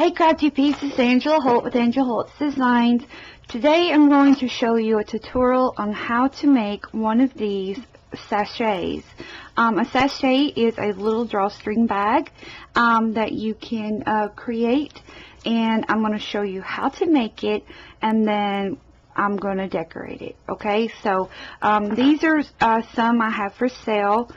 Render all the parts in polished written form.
Hey Crafty Peeps, it's Angela Holt with Angela Holt Designs. Today I'm going to show you a tutorial on how to make one of these sachets. A sachet is a little drawstring bag that you can create, and I'm going to show you how to make it, and then I'm going to decorate it. Okay, so these are some I have for sale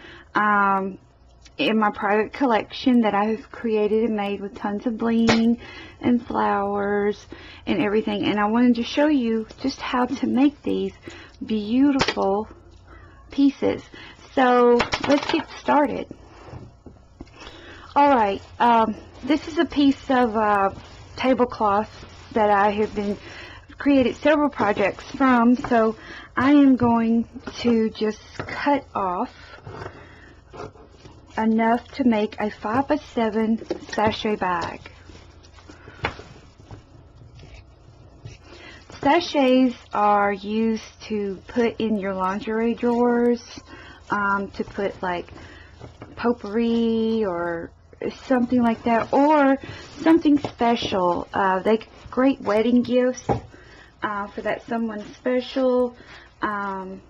in my private collection that I've created and made with tons of bling and flowers and everything, and I wanted to show you just how to make these beautiful pieces. So let's get started. Alright, this is a piece of tablecloth that I have been created several projects from, so I am going to just cut off enough to make a 5x7 sachet bag. Sachets are used to put in your lingerie drawers, to put like potpourri or something like that, or something special. They're great wedding gifts for that someone special, and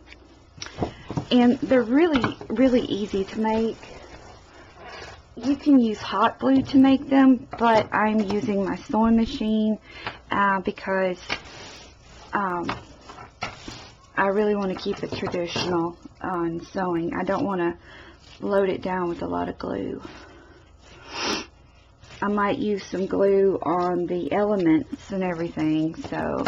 they're really easy to make. You can use hot glue to make them, but I'm using my sewing machine because I really want to keep it traditional on sewing. I don't want to load it down with a lot of glue. I might use some glue on the elements and everything. So,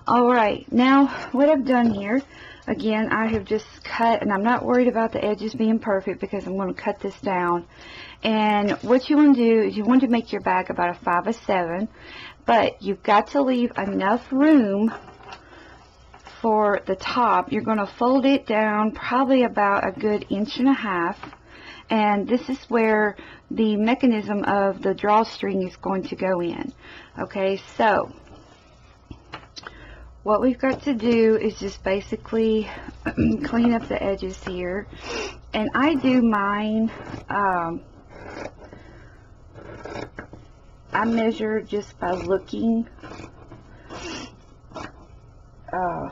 alright, now what I've done here, again, I have just cut, and I'm not worried about the edges being perfect because I'm going to cut this down. And what you want to do is you want to make your bag about a 5x7, but you've got to leave enough room for the top. You're going to fold it down probably about a good 1.5 inches, and this is where the mechanism of the drawstring is going to go in. Okay, so what we've got to do is just basically clean up the edges here, and I do mine, I measure just by looking, and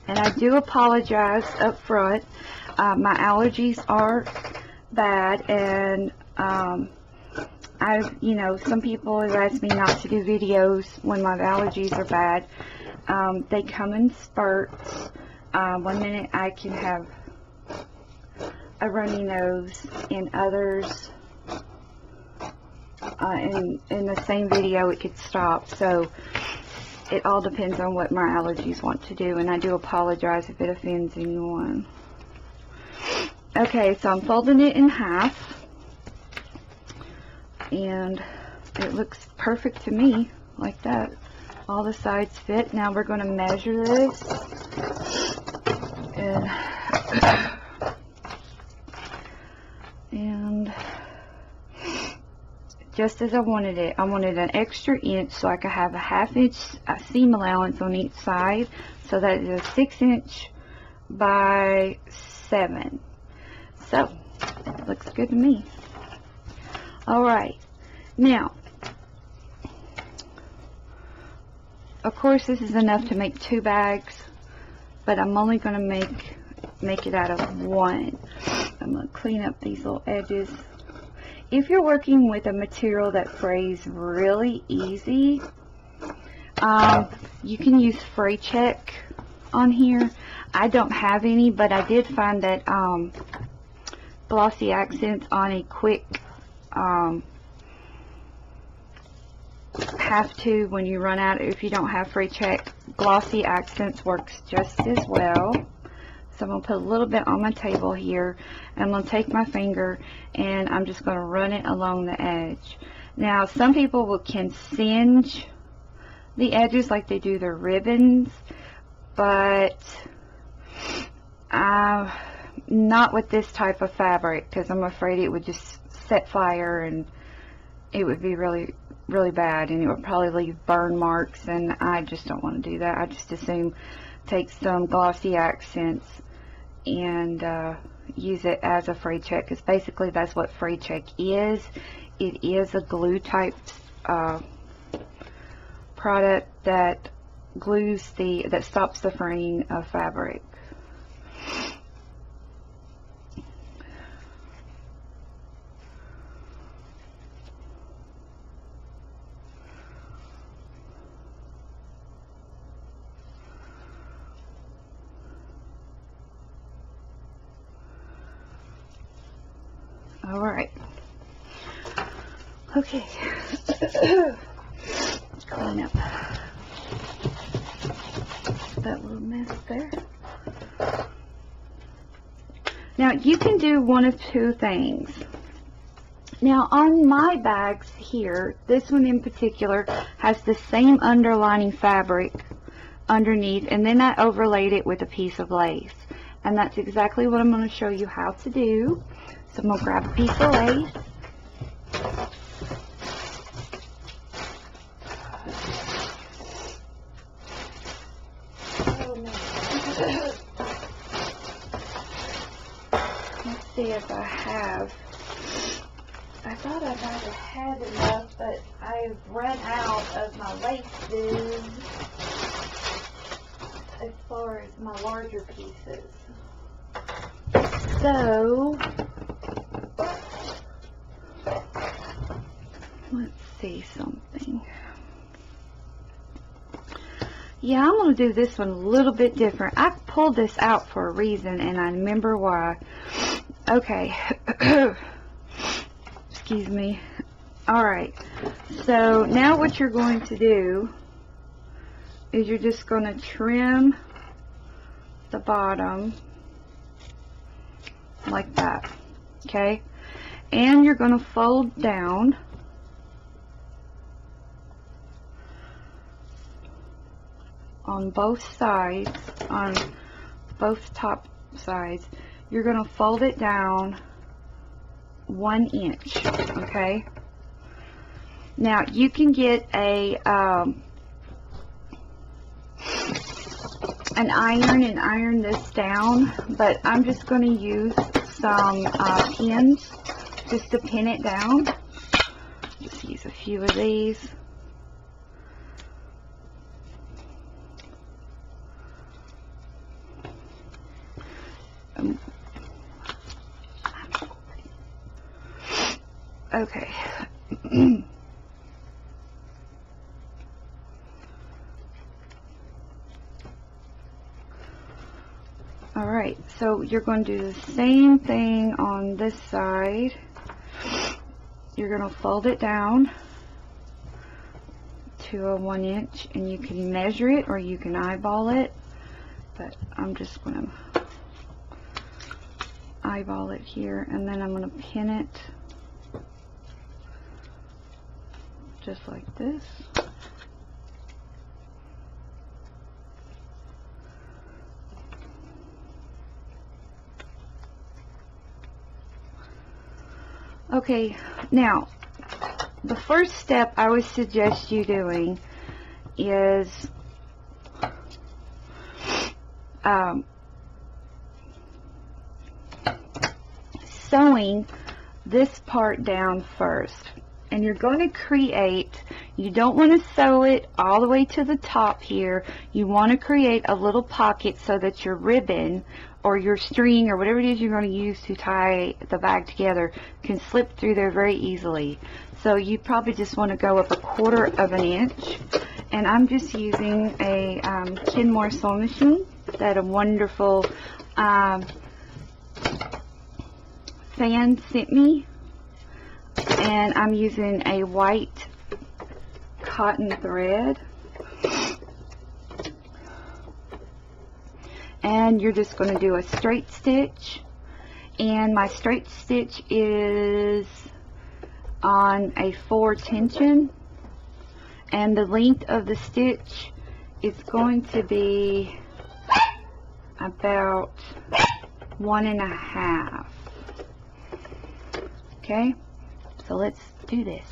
I do apologize up front. My allergies are bad, and some people have asked me not to do videos when my allergies are bad. They come in spurts. 1 minute I can have a runny nose, and others in the same video it could stop. So it all depends on what my allergies want to do, and I do apologize if it offends anyone. Okay, so I'm folding it in half, and it looks perfect to me like that. All the sides fit. Now we're going to measure this, and just as I wanted it. I wanted an extra inch so I could have a 1/2 inch seam allowance on each side. So that is a 6 inch by 7. So it looks good to me. Alright, now of course this is enough to make 2 bags, but I'm only going to make it out of 1. I'm going to clean up these little edges. If you're working with a material that frays really easy, you can use fray check on here. I don't have any, but I did find that glossy accents on a quick have to when you run out. If you don't have fray check, glossy accents works just as well. So I'm going to put a little bit on my table here, and I'm going to take my finger and I'm just going to run it along the edge. Now some people can singe the edges like they do their ribbons, but not with this type of fabric, because I'm afraid it would just set fire and it would be really bad, and it would probably leave burn marks, and I just don't want to do that. I just assume take some glossy accents and use it as a fray check, because basically that's what fray check is. It is a glue type product that stops the fraying of fabric. All right. Okay. Clean up that little mess there. Now you can do one of two things. Now on my bags here, this one in particular has the same underlining fabric underneath, and then I overlaid it with a piece of lace. And that's exactly what I'm going to show you how to do. So I'm going to grab a piece of lace. Let's see if I have. I thought I might have had enough, but I've run out of my lace bibs as far as my larger pieces. So, let's see something. Yeah, I'm going to do this one a little bit different. I pulled this out for a reason, and I remember why. Okay. Excuse me. Alright. So, now what you're going to do is you're just going to trim the bottom like that. Okay? And you're going to fold down on both sides, on both top sides. You're going to fold it down 1 inch. Okay? Now you can get an iron and iron this down, but I'm just going to use some pins just to pin it down. Just use a few of these. Okay. Alright, so you're going to do the same thing on this side. You're going to fold it down to a 1 inch, and you can measure it or you can eyeball it, but I'm just going to eyeball it here, and then I'm going to pin it just like this. Okay, now the first step I would suggest you doing is sewing this part down first. And you're going to create, you don't want to sew it all the way to the top here. You want to create a little pocket so that your ribbon or your string or whatever it is you're going to use to tie the bag together can slip through there very easily. So you probably just want to go up 1/4 of an inch. And I'm just using a Kenmore sewing machine that a wonderful fan sent me. And I'm using a white cotton thread. And you're just going to do a straight stitch. And my straight stitch is on a 4 tension. And the length of the stitch is going to be about 1.5. Okay? So let's do this.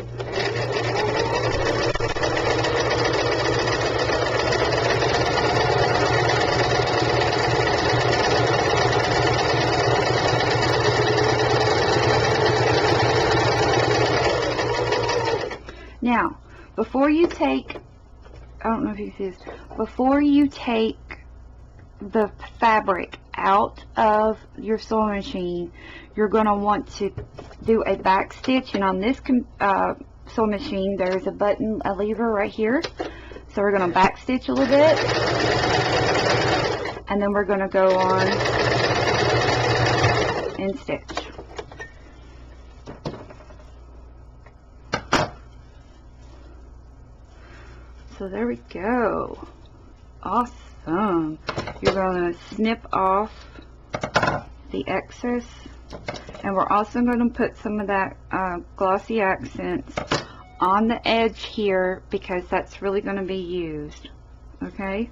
Now, before you take, I don't know if you see this, before you take the fabric out of your sewing machine, you're going to want to do a back stitch. And on this sewing machine, there's a button, a lever right here. So we're going to back stitch a little bit, and then we're going to go on and stitch. So there we go. Awesome. You're going to snip off the excess, and we're also going to put some of that glossy accents on the edge here because that's really going to be used. Okay?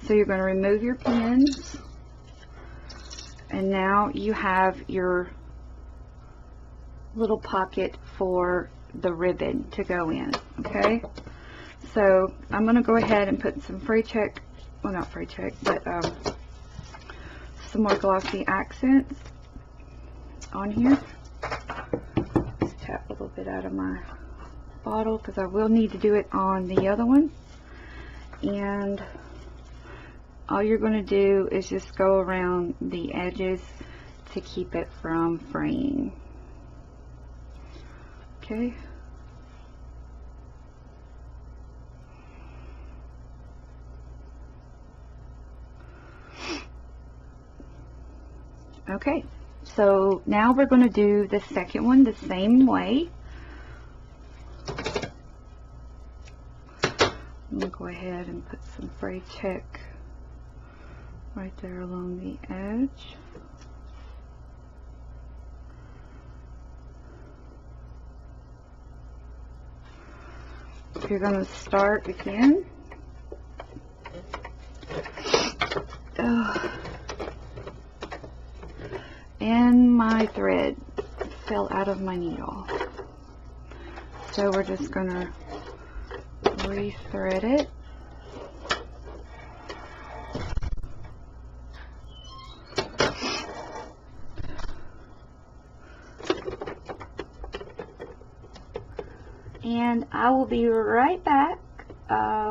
So you're going to remove your pins, and now you have your little pocket for the ribbon to go in. Okay? So I'm going to go ahead and put some free check, well, not free check, but some more glossy accents on here. Just tap a little bit out of my bottle because I will need to do it on the other one. And all you're going to do is just go around the edges to keep it from fraying. Okay. Okay, so now we're going to do the second one the same way. I'm going to go ahead and put some fray check right there along the edge. You're going to start again. And my thread fell out of my needle. So we're just going to re-thread it. And I will be right back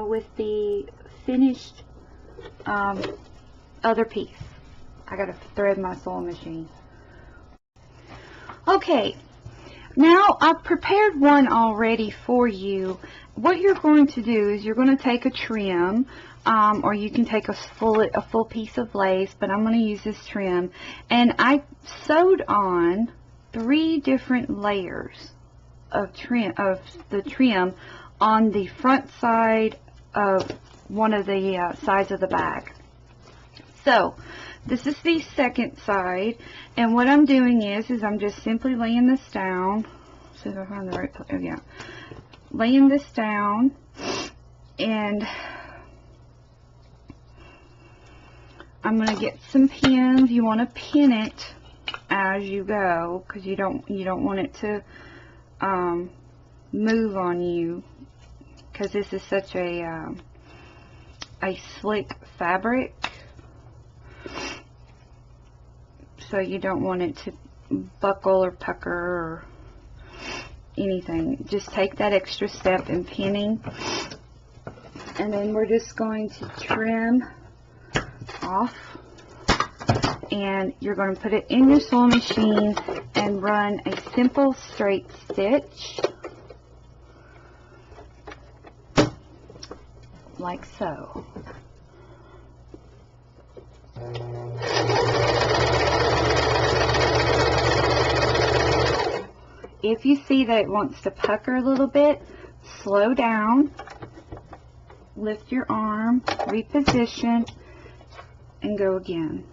with the finished other piece. I gotta thread my sewing machine. Okay, now I've prepared one already for you. What you're going to do is you're going to take a trim, or you can take a full piece of lace, but I'm going to use this trim. And I sewed on 3 different layers of the trim on the front side of one of the sides of the bag. So this is the second side, and what I'm doing is I'm just simply laying this down. See if I find the right place. Oh, yeah. Laying this down, and I'm going to get some pins. You want to pin it as you go because you don't want it to move on you, because this is such a slick fabric. So you don't want it to buckle or pucker or anything. Just take that extra step in pinning. And then we're just going to trim off. And you're going to put it in your sewing machine and run a simple straight stitch. Like so. If you see that it wants to pucker a little bit, slow down, lift your arm, reposition, and go again.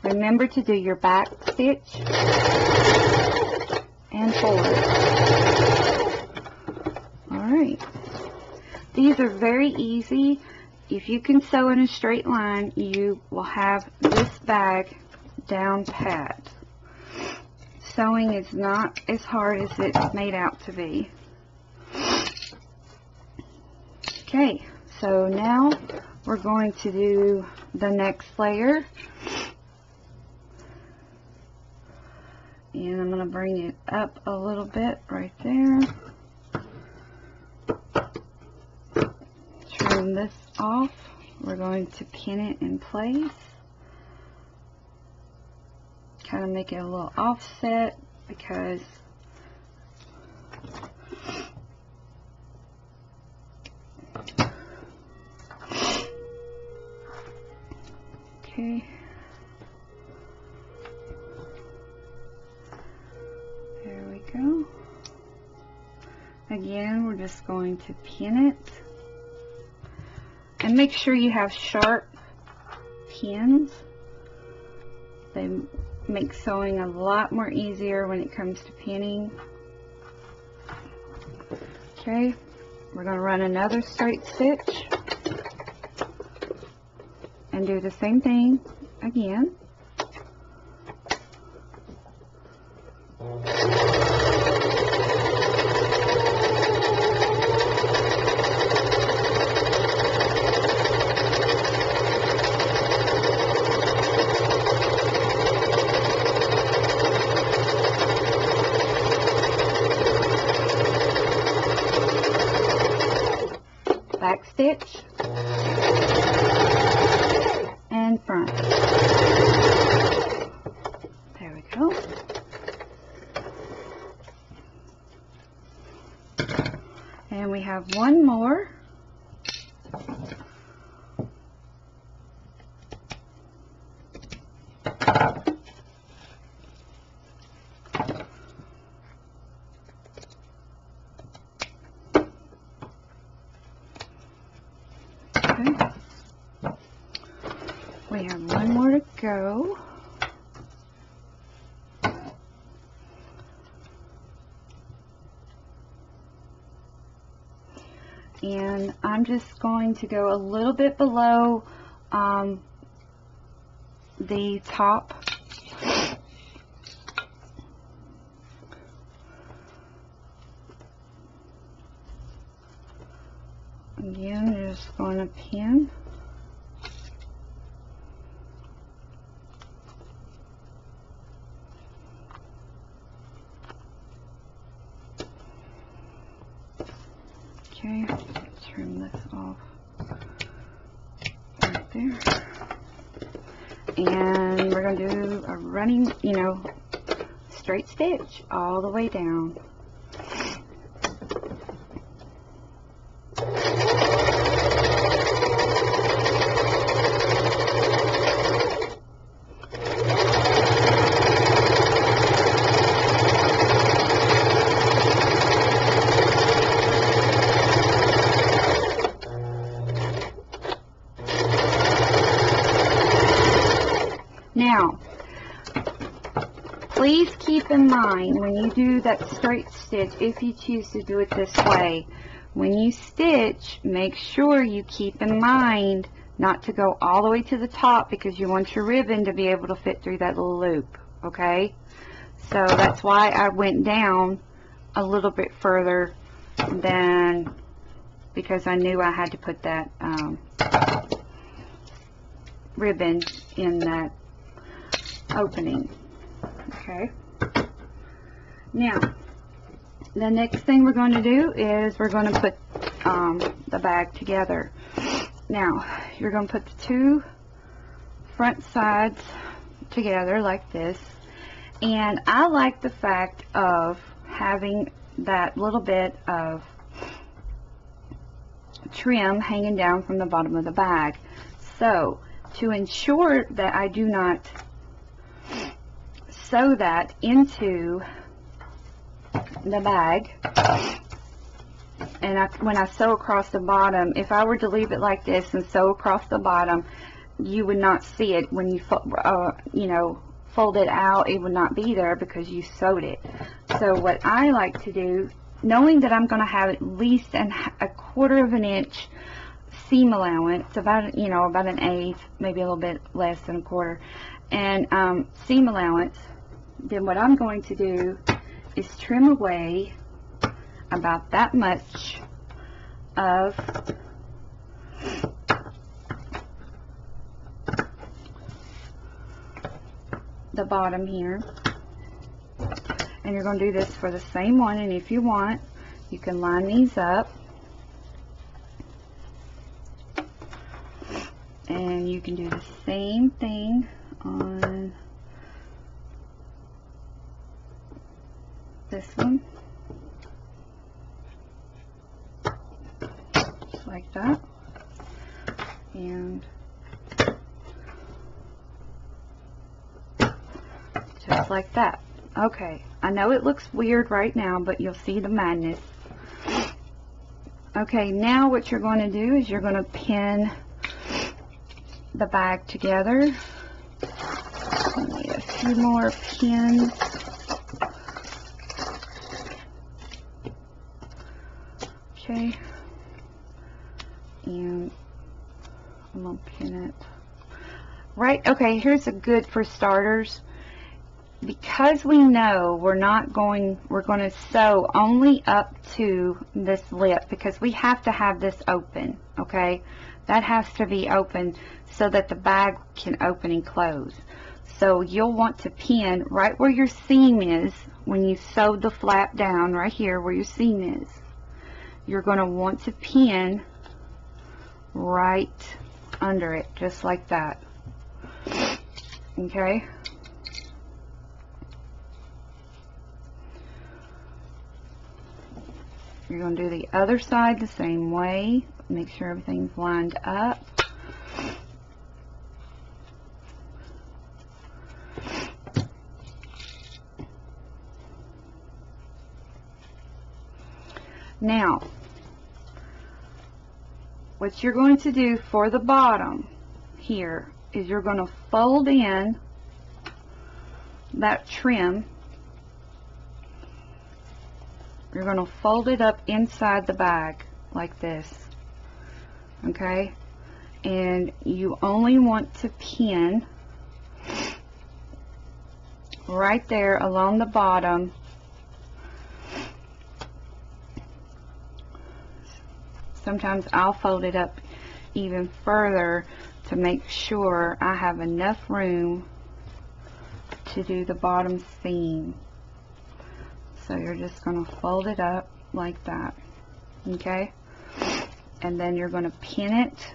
Remember to do your back stitch and forward. Alright. These are very easy, if you can sew in a straight line, you will have this bag down pat. Sewing is not as hard as it's made out to be. Okay, so now we're going to do the next layer. And I'm going to bring it up a little bit right there. Trim this off. We're going to pin it in place. Kind of make it a little offset because okay. There we go. Again, we're just going to pin it. And make sure you have sharp pins. They make sewing a lot more easier when it comes to pinning. Okay, we're going to run another straight stitch and do the same thing again. Back stitch and front. There we go. And we have one more. We have one more to go. And I'm just going to go a little bit below the top. Again, just going to pin. Okay, trim this off right there. And we're going to do a running, straight stitch all the way down. Now, please keep in mind when you do that straight stitch, if you choose to do it this way, when you stitch, make sure you keep in mind not to go all the way to the top because you want your ribbon to be able to fit through that little loop, okay? So that's why I went down a little bit further than, because I knew I had to put that ribbon in that opening. Okay, now the next thing we're going to do is we're going to put the bag together. Now you're going to put the two front sides together like this, and I like the fact of having that little bit of trim hanging down from the bottom of the bag. So to ensure that I do not sew that into the bag, and when I sew across the bottom, if I were to leave it like this and sew across the bottom, you would not see it when you fold it out. It would not be there because you sewed it. So what I like to do, knowing that I'm going to have at least a quarter of an inch seam allowance, about, you know, about an eighth, maybe a little bit less than a quarter, and seam allowance, then what I'm going to do is trim away about that much of the bottom here. And you're going to do this for the same one, and if you want, you can line these up, and you can do the same thing on this one, just like that, and just like that. Okay, I know it looks weird right now, but you'll see the madness. Okay, now what you're going to do is you're going to pin the bag together. I need a few more pins. Okay, and I'm going to pin it. Right, okay, here's a good for starters. Because we know we're going to sew only up to this lip, because we have to have this open, okay? That has to be open so that the bag can open and close. So you'll want to pin right where your seam is when you sew the flap down, right here where your seam is. You're going to want to pin right under it, just like that, okay? You're going to do the other side the same way. Make sure everything's lined up. Now, what you're going to do for the bottom here is you're going to fold in that trim. You're going to fold it up inside the bag like this, okay? And you only want to pin right there along the bottom. Sometimes I'll fold it up even further to make sure I have enough room to do the bottom seam. So you're just going to fold it up like that, okay? And then you're going to pin it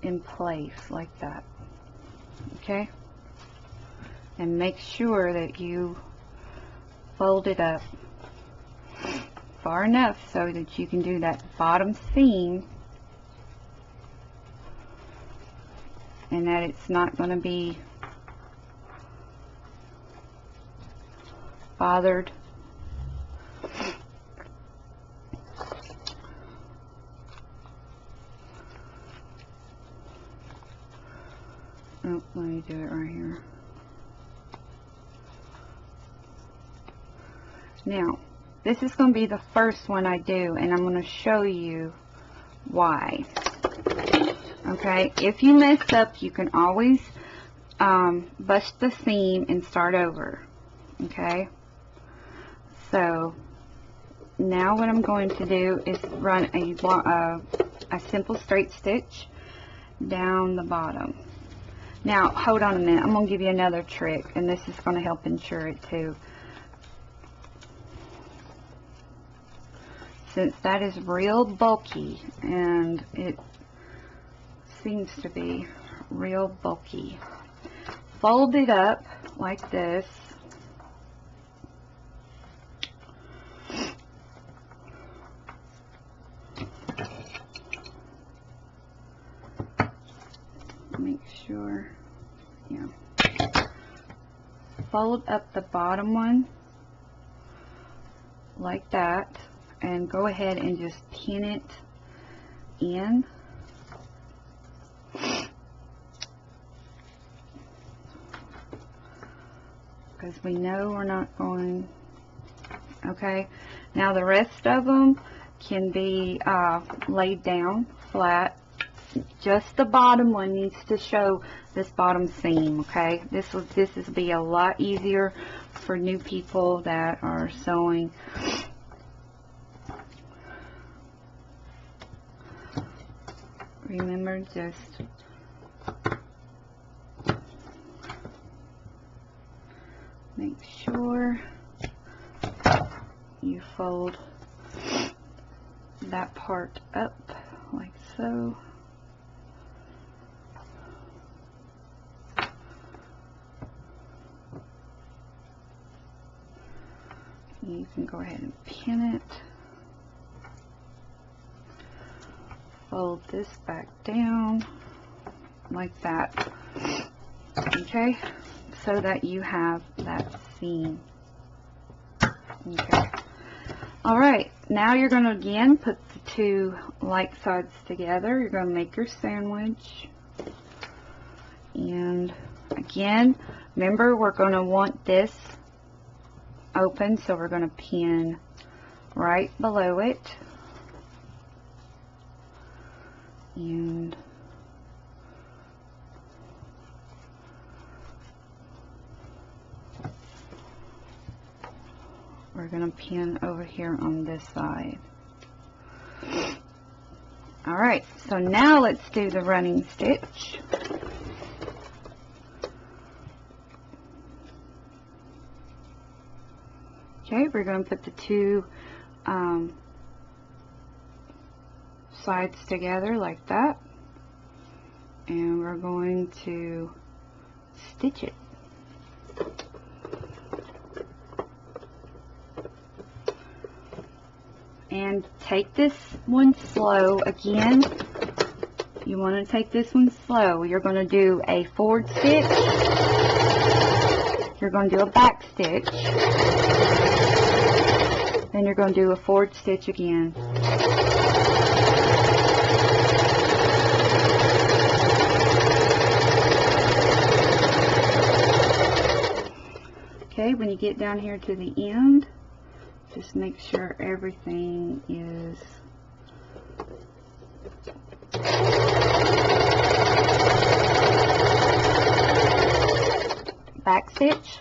in place like that, okay? And make sure that you fold it up far enough so that you can do that bottom seam, and that it's not going to be bothered. Oh, let me do it right here. Now, this is going to be the first one I do, and I'm going to show you why. Okay, if you mess up, you can always bust the seam and start over. Okay, so now what I'm going to do is run a simple straight stitch down the bottom. Now, hold on a minute. I'm going to give you another trick, and this is going to help ensure it too. Since that is real bulky, and it seems to be real bulky, fold it up like this. Make sure, yeah. Fold up the bottom one like that, and go ahead and just pin it in. because we know we're not going. Okay, now the rest of them can be laid down flat. Just the bottom one needs to show this bottom seam. Okay, this will be a lot easier for new people that are sewing. Remember, just make sure you fold that part up like so. You can go ahead and pin it. Fold this back down like that. Okay, so that you have that seam. Okay. Alright, now you're going to again put the two like sides together. You're going to make your sandwich. And again, remember, we're going to want this open, so we're going to pin right below it. And we're going to pin over here on this side. Alright, so now let's do the running stitch. Okay, we're going to put the two sides together like that, and we're going to stitch it. And take this one slow. Again, you want to take this one slow. You're going to do a forward stitch, you're going to do a back stitch, then you're going to do a forward stitch again. Okay, when you get down here to the end, just make sure everything is back stitch,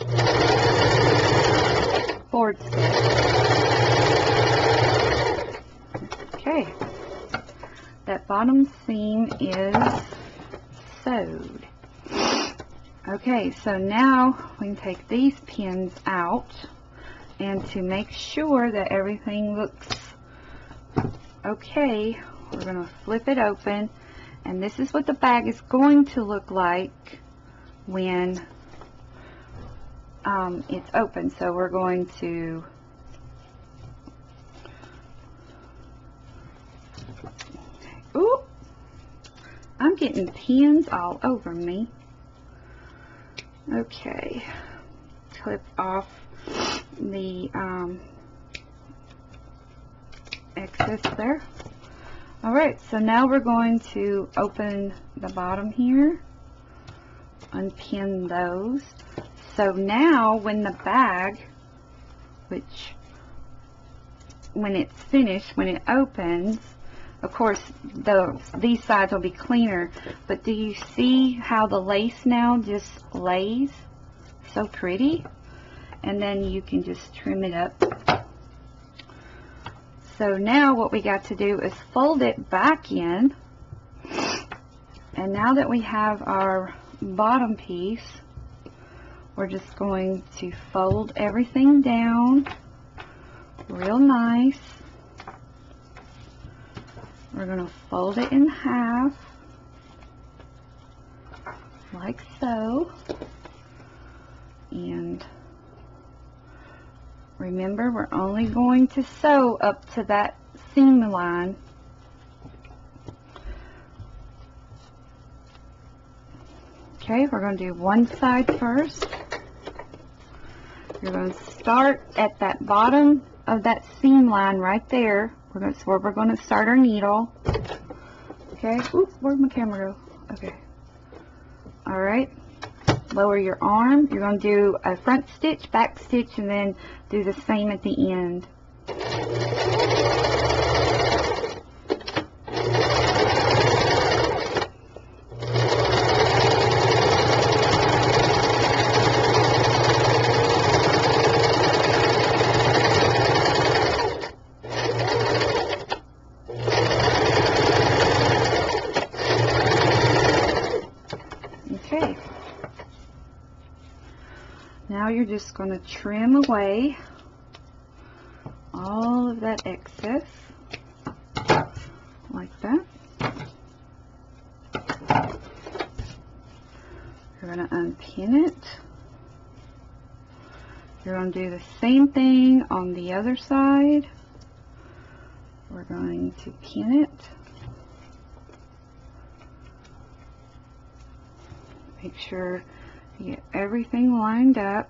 forward stitch. Okay, that bottom seam is sewed. Okay, so now we can take these pins out, and to make sure that everything looks okay, we're going to flip it open, and this is what the bag is going to look like when it's open. So we're going to ooh, I'm getting pins all over me. Okay, clip off the excess there. Alright, so now we're going to open the bottom here, unpin those. So now when the bag, when it's finished, when it opens, of course these sides will be cleaner, but do you see how the lace now just lays so pretty? And then you can just trim it up. So now what we got to do is fold it back in, and now that we have our bottom piece, we're just going to fold everything down real nice. We're going to fold it in half like so, and remember, we're only going to sew up to that seam line. Okay, we're going to do one side first. You're going to start at that bottom of that seam line right there. That's where we're going to start our needle. Okay, oops, where'd my camera go? Okay. Alright, lower your arm. You're going to do a front stitch, back stitch, and then do the same at the end. Okay. Now you're just going to trim away all of that excess, like that. You're going to unpin it. You're going to do the same thing on the other side. We're going to pin it. Make sure you get everything lined up.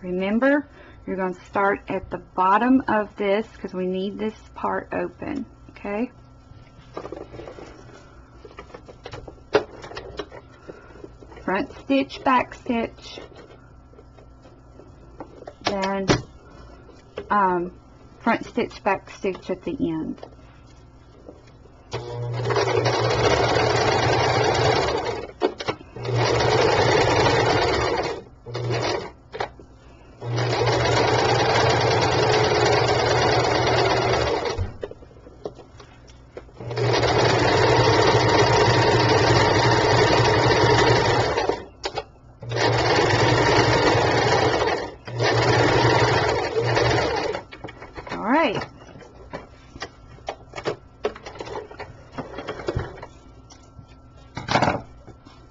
Remember, you're going to start at the bottom of this because we need this part open, okay? Front stitch, back stitch, then front stitch, back stitch at the end.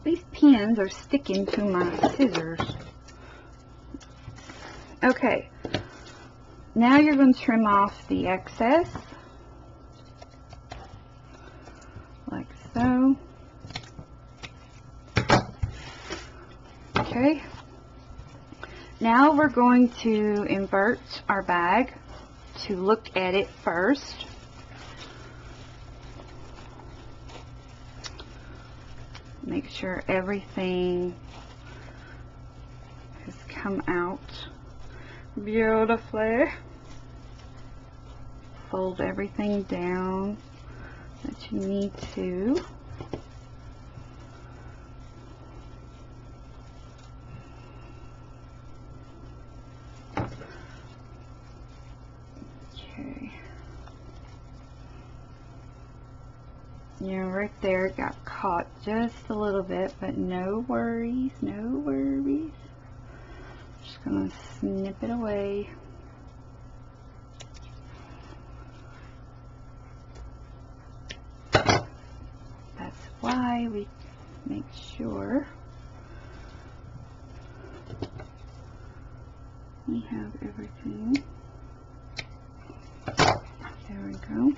These pins are sticking to my scissors. Okay, now you're going to trim off the excess, like so. Okay, now we're going to invert our bag to look at it first. Make sure everything has come out beautifully. Fold everything down that you need to. Okay. Yeah, right there it got caught just a little bit, but no worries, no worries. Just gonna snip it away. That's why we make sure we have everything. There we go.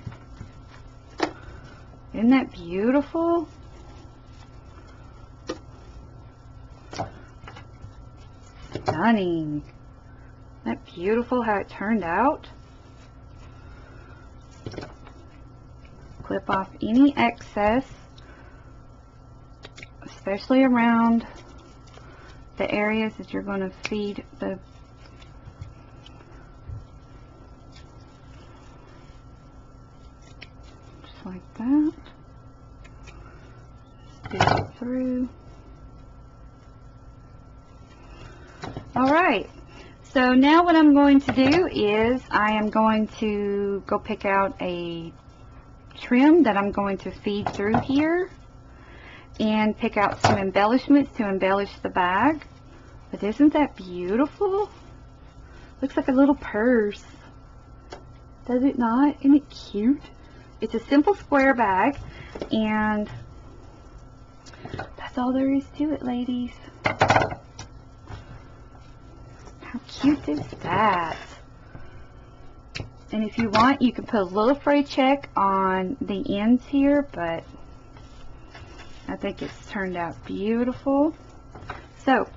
Isn't that beautiful? Stunning. Isn't that beautiful how it turned out? Clip off any excess, especially around the areas that you're going to feed the like that. Stitch it through. Alright, so now what I'm going to do is I am going to go pick out a trim that I'm going to feed through here and pick out some embellishments to embellish the bag. But isn't that beautiful? Looks like a little purse. Does it not? Isn't it cute? It's a simple square bag, and that's all there is to it, ladies. How cute is that? And if you want, you can put a little fray check on the ends here, but I think it's turned out beautiful. So,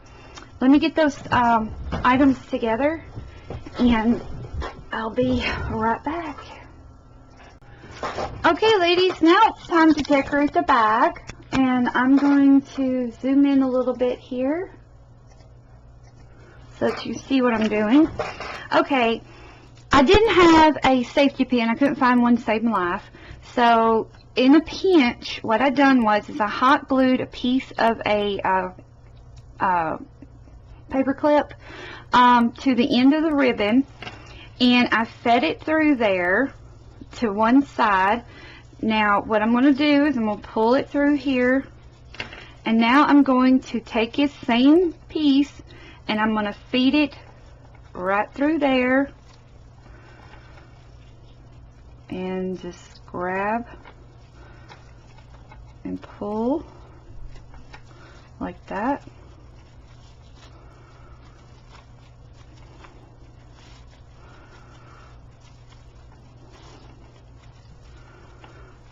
let me get those items together, and I'll be right back. Okay, ladies, now it's time to decorate the bag. And I'm going to zoom in a little bit here so that you see what I'm doing. Okay, I didn't have a safety pin. I couldn't find one to save my life. So in a pinch, what I done was I hot glued a piece of a paper clip to the end of the ribbon, and I fed it through there to one side. Now what I'm going to do is I'm going to pull it through here, and now I'm going to take this same piece and I'm going to feed it right through there and just grab and pull like that.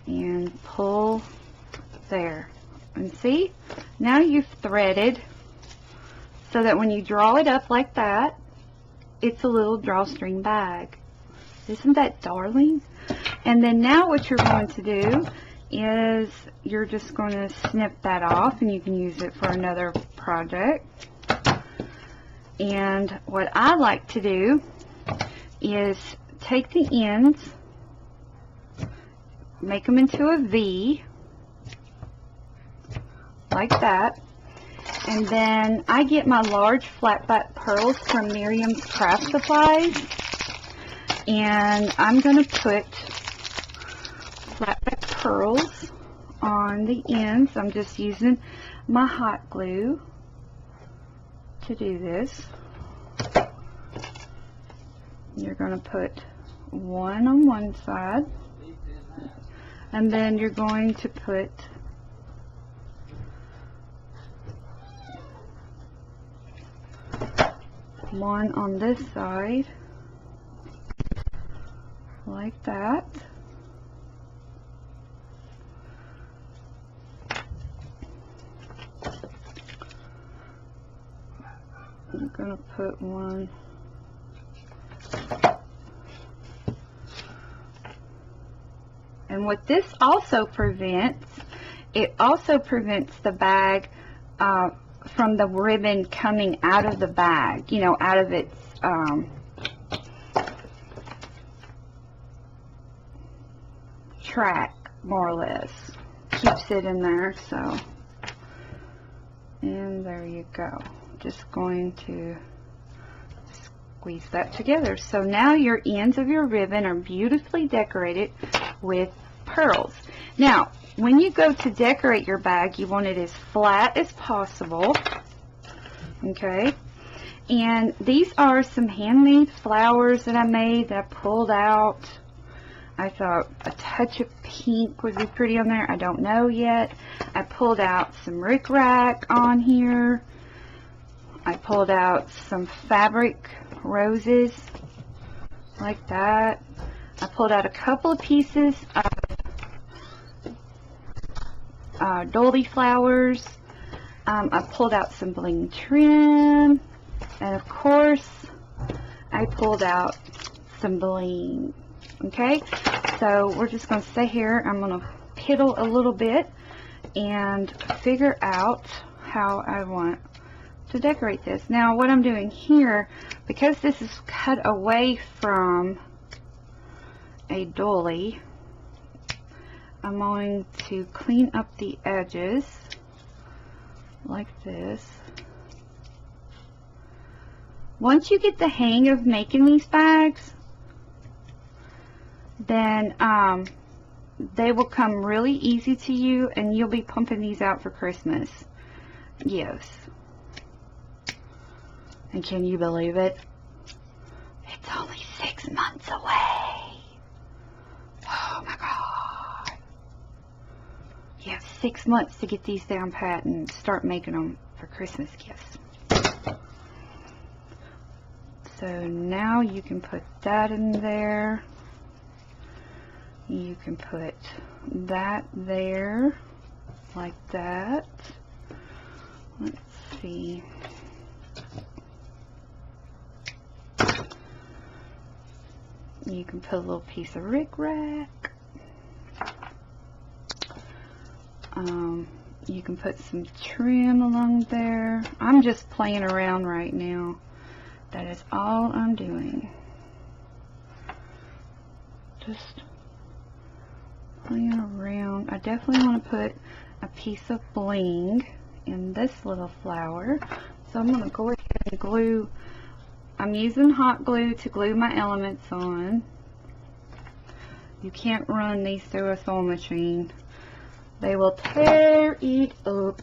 And pull there. And see, now you've threaded so that when you draw it up like that, it's a little drawstring bag. Isn't that darling? And then now what you're going to do is you're just going to snip that off, and you can use it for another project. And what I like to do is take the ends, make them into a V like that, and then I get my large flat back pearls from Miriam's Craft Supplies, and I'm going to put flat back pearls on the ends. I'm just using my hot glue to do this. You're going to put one on one side, and then you're going to put one on this side like that. I'm going to put one and what this also prevents, it also prevents the bag from the ribbon coming out of the bag, you know, out of its track, more or less. Keeps it in there. So, and there you go. Just going to squeeze that together. So now your ends of your ribbon are beautifully decorated with pearls. Now when you go to decorate your bag, you want it as flat as possible. Okay, and these are some handmade flowers that I made that I pulled out. I thought a touch of pink would be pretty on there. I don't know yet. I pulled out some rickrack on here. I pulled out some fabric roses like that. I pulled out a couple of pieces of dolly flowers. I pulled out some bling trim, and of course I pulled out some bling. Okay, so we're just going to stay here. I'm going to piddle a little bit and figure out how I want to decorate this. Now what I'm doing here, because this is cut away from a dolly, I'm going to clean up the edges like this. Once you get the hang of making these bags, then they will come really easy to you, and you'll be pumping these out for Christmas. Yes. And can you believe it? It's only 6 months away. Oh my God. You have 6 months to get these down pat and start making them for Christmas gifts. So now you can put that in there. You can put that there like that. Let's see. You can put a little piece of rickrack. You can put some trim along there. I'm just playing around right now. That is all I'm doing. Just playing around. I definitely want to put a piece of bling in this little flower. So I'm going to go ahead and glue. I'm using hot glue to glue my elements on. You can't run these through a sewing machine. They will tear it up.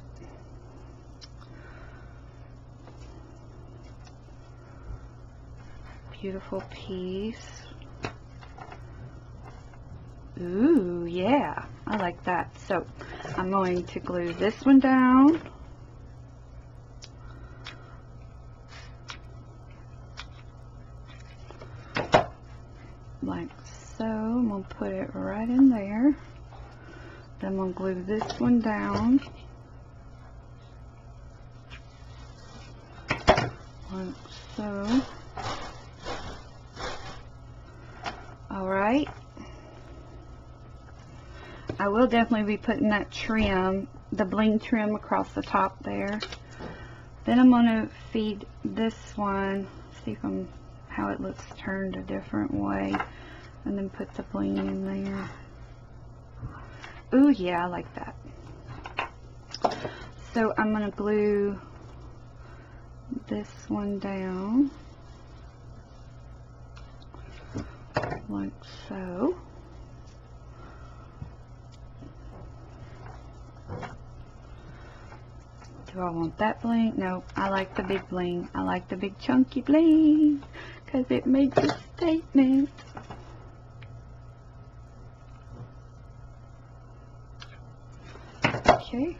Beautiful piece. Ooh, yeah, I like that. So I'm going to glue this one down. Like so. I'm going to put it right in there. Then I'm going to glue this one down. Like so. Alright. I will definitely be putting that trim, the bling trim across the top there. Then I'm going to feed this one, see if how it looks turned a different way, and then put the bling in there. Ooh, yeah, I like that. So I'm going to glue this one down, like so. Do I want that bling? No, I like the big bling. I like the big chunky bling because it makes a statement. Okay.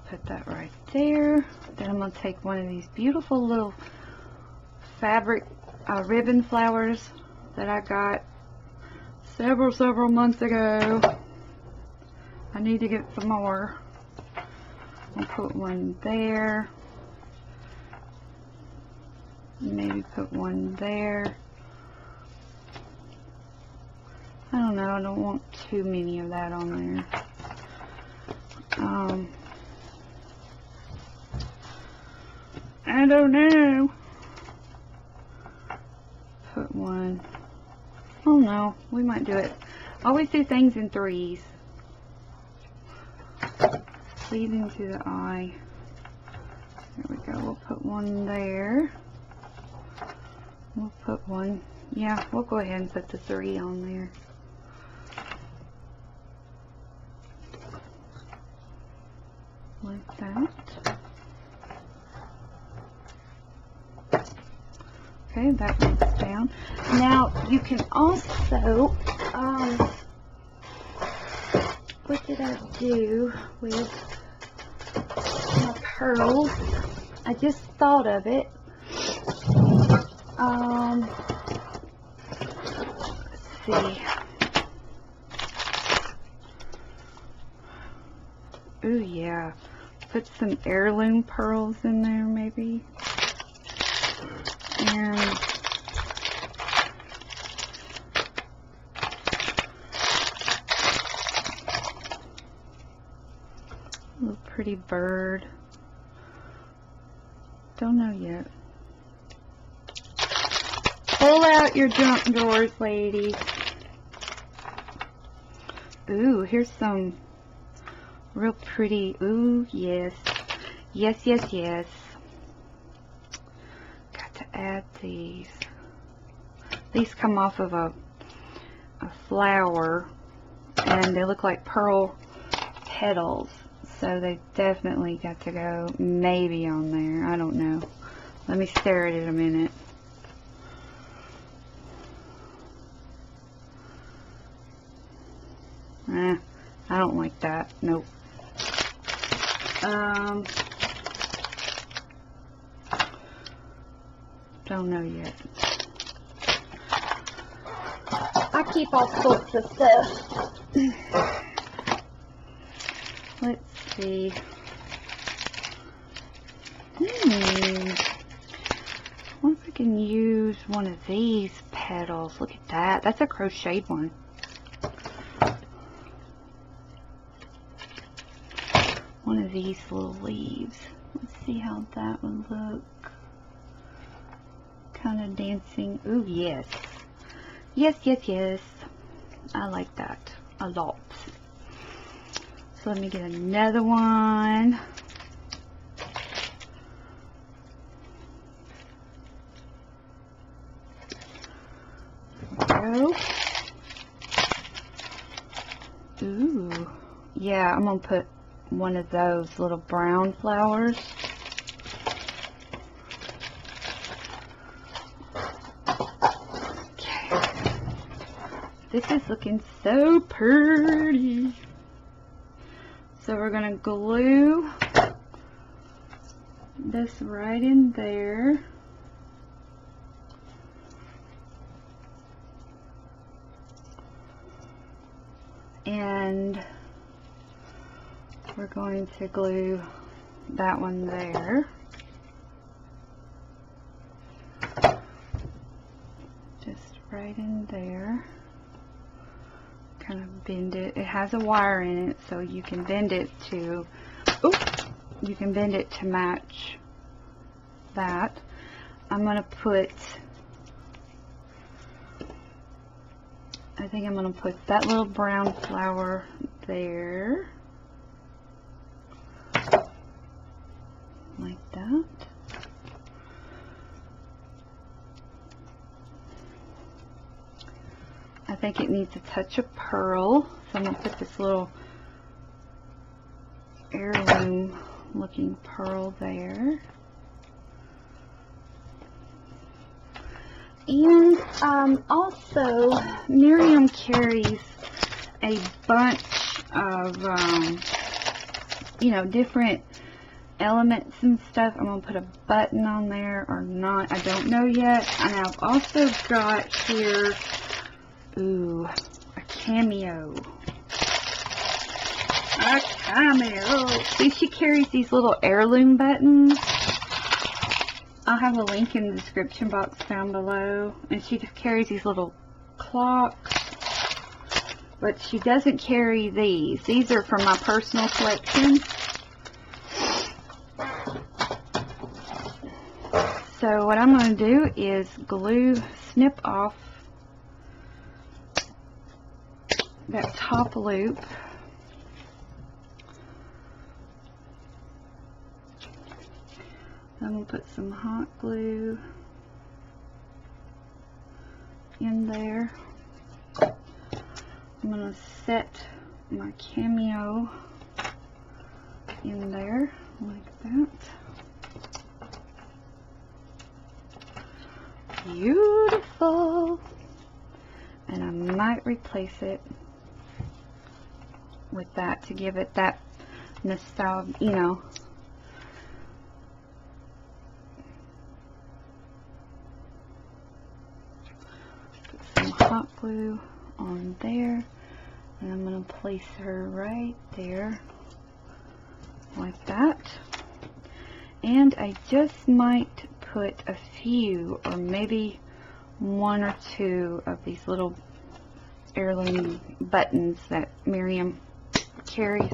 Put that right there. Then I'm going to take one of these beautiful little fabric ribbon flowers that I got several months ago. I need to get some more. I'll put one there. Maybe put one there. I don't know. I don't want too many of that on there. I don't know. Put one. Oh no, we might do it. Always do things in threes. Pleasing to the eye. There we go. We'll put one there. We'll put one. Yeah, we'll go ahead and put the 3 on there. Like that. Okay, that one's down. Now you can also, what did I do with my pearls? I just thought of it. Let's see. Ooh, yeah. Put some heirloom pearls in there, maybe. And a little pretty bird. Don't know yet. Pull out your junk drawers, ladies. Ooh, here's some real pretty. Ooh, yes. Yes, yes, yes. Got to add these. These come off of a flower, and they look like pearl petals. So they definitely got to go maybe on there. I don't know. Let me stare at it a minute. I don't like that. Nope. Don't know yet. I keep all sorts of stuff. Let's see. I wonder if I can use one of these petals. Look at that. That's a crocheted one. one of these little leaves. Let's see how that would look. Kind of dancing. Ooh, yes. Yes, yes, yes. I like that a lot. So let me get another one. There we go. Ooh. Yeah, I'm going to put one of those little brown flowers. Okay. This is looking so pretty. So we're going to glue this right in there. And we're going to glue that one there. Just right in there. Kind of bend it. It has a wire in it, so you can bend it to, you can bend it to match that. I'm going to put, I think I'm going to put that little brown flower there. Like that. I think it needs a touch of pearl, so I'm going to put this little heirloom looking pearl there. And also, Miriam carries a bunch of, you know, different elements and stuff. I'm going to put a button on there or not. I don't know yet. And I've also got here, ooh, a cameo. A cameo. See, she carries these little heirloom buttons. I'll have a link in the description box down below. And she just carries these little clocks. But she doesn't carry these. These are from my personal collection. So what I'm going to do is snip off that top loop. I'm going to put some hot glue in there. I'm going to set my cameo in there like that. Beautiful. And I might replace it with that to give it that nostalgia, you know. Put some hot glue on there, and I'm going to place her right there like that. And I just might put a few, or maybe one or two of these little heirloom buttons that Miriam carries.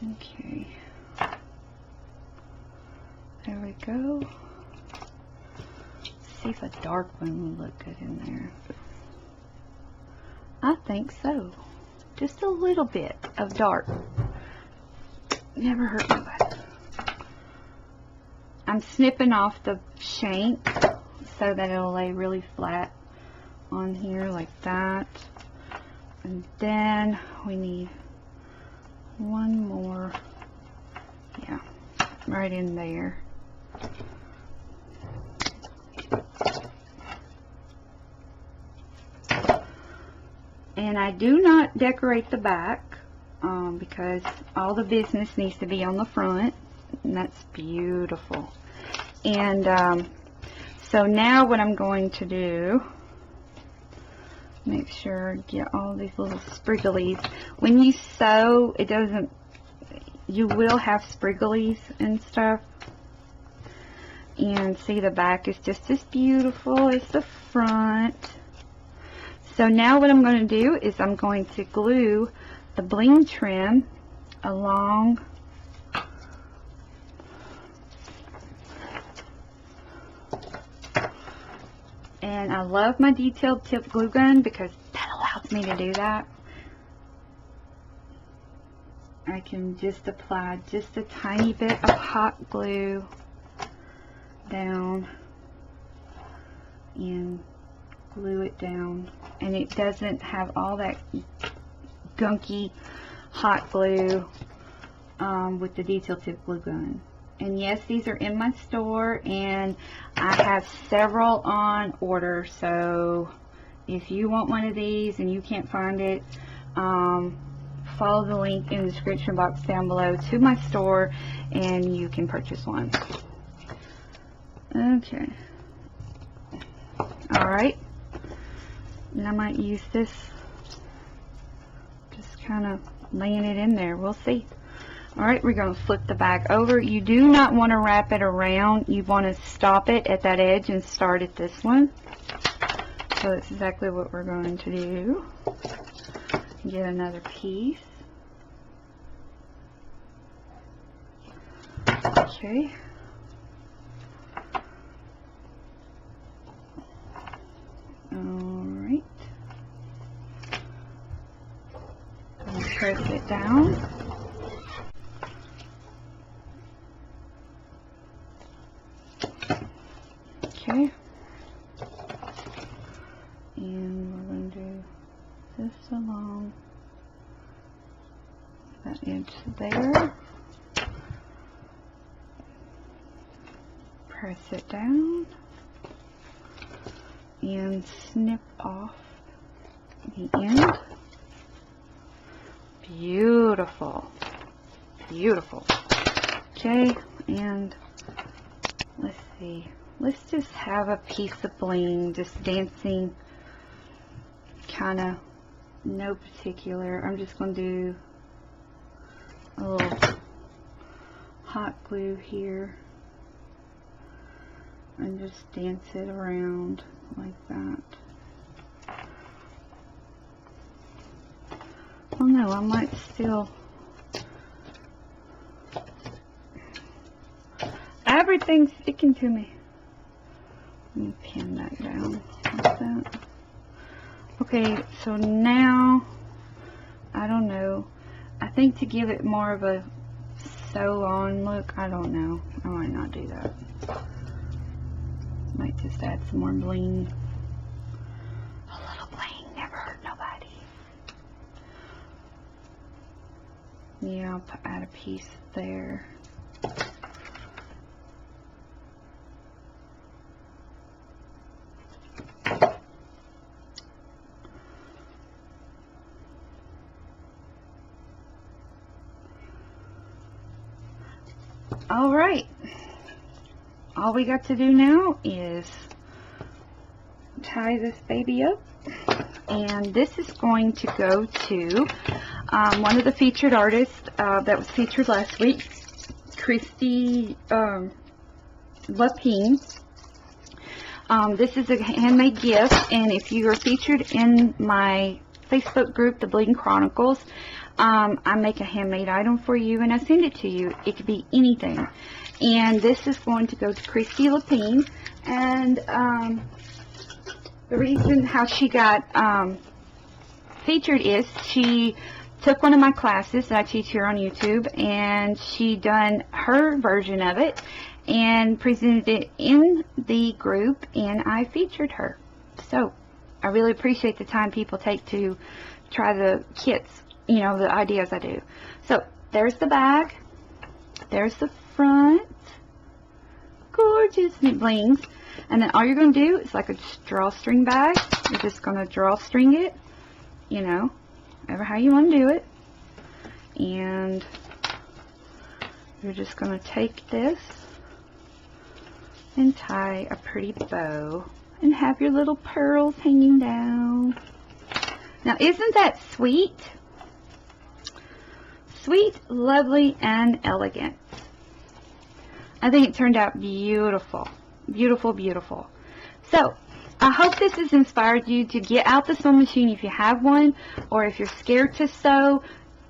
Okay, there we go. Let's see if a dark one would look good in there. I think so. Just a little bit of dark. Never hurt nobody. I'm snipping off the shank so that it'll lay really flat on here like that. And then we need one more, yeah, right in there. And I do not decorate the back because all the business needs to be on the front, and that's beautiful. And so now what I'm going to do, make sure I get all these little spriggles. When you sew, it doesn't, you will have spriggles and stuff. And see, the back is just as beautiful as the front. So now what I'm going to do is I'm going to glue the bling trim along and I love my detailed tip glue gun because that allows me to do that. I can just apply just a tiny bit of hot glue down and glue it down, and it doesn't have all that gunky hot glue with the detail tip glue gun. And yes, these are in my store, and I have several on order, so if you want one of these and you can't find it, follow the link in the description box down below to my store and you can purchase one. Okay. Alright. And I might use this, just kind of laying it in there. We'll see. Alright, we're going to flip the bag over. You do not want to wrap it around. You want to stop it at that edge and start at this one. So that's exactly what we're going to do. Get another piece. Okay. Alright. Press it down. Okay. And we're going to do this along that edge there. Press it down and snip off the end. Beautiful. Beautiful. Okay, and let's see. Let's just have a piece of bling just dancing, kind of no particular. I'm just going to do a little hot glue here and just dance it around like that. Oh no, I might still. Everything's sticking to me. Let me pin that down like that. Okay, so now, I don't know. I think to give it more of a sew-on look, I don't know. I might not do that. Might just add some more bling. A little bling never hurt nobody. Yeah, I'll add a piece there. Alright, all we got to do now is tie this baby up, and this is going to go to one of the featured artists that was featured last week, Christy Lapine. This is a handmade gift, and if you are featured in my Facebook group, The Bling Chronicles, I make a handmade item for you and I send it to you. It could be anything. And this is going to go to Christy Lapine. And the reason how she got featured is she took one of my classes that I teach here on YouTube, and she done her version of it and presented it in the group, and I featured her. So I really appreciate the time people take to try the kits, you know, the ideas I do. So there's the bag, there's the front, gorgeous, and it blings. And then all you're going to do is like a drawstring bag. You're just going to drawstring it, you know, ever how you want to do it. And you're just going to take this and tie a pretty bow and have your little pearls hanging down. Now, isn't that sweet? Sweet, lovely, and elegant. I think it turned out beautiful. Beautiful, beautiful. So, I hope this has inspired you to get out the sewing machine if you have one, or if you're scared to sew,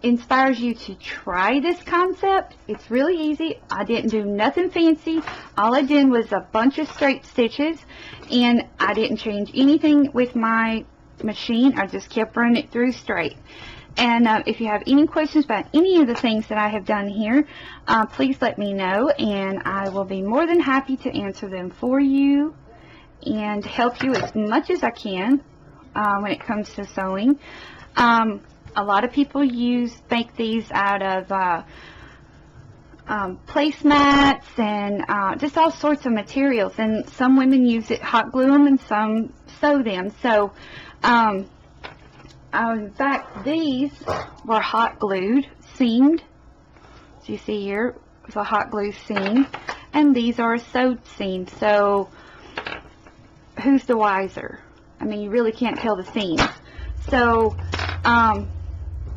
inspires you to try this concept. It's really easy. I didn't do nothing fancy. All I did was a bunch of straight stitches, and I didn't change anything with my machine. I just kept running it through straight. And if you have any questions about any of the things that I have done here, please let me know, and I will be more than happy to answer them for you and help you as much as I can when it comes to sewing. A lot of people make these out of placemats and just all sorts of materials, and some women use it, hot glue them, and some sew them. So in fact, these were hot glued, seamed. As you see here, it's a hot glue seam, and these are a sewed seam. So who's the wiser? I mean, you really can't tell the seams. So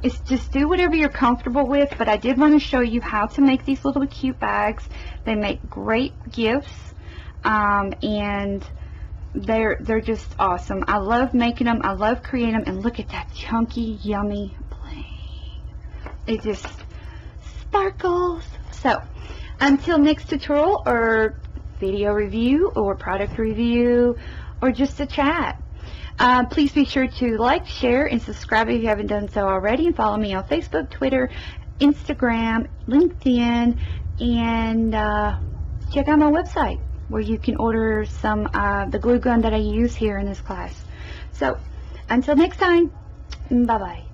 it's just do whatever you're comfortable with, but I did want to show you how to make these little cute bags. They make great gifts, and they're just awesome. I love making them. I love creating them, and look at that chunky, yummy bling. It just sparkles. So until next tutorial or video review or product review or just a chat, please be sure to like, share, and subscribe if you haven't done so already, and follow me on Facebook, Twitter, Instagram, LinkedIn, and check out my website where you can order some the glue gun that I use here in this class. So until next time, bye bye.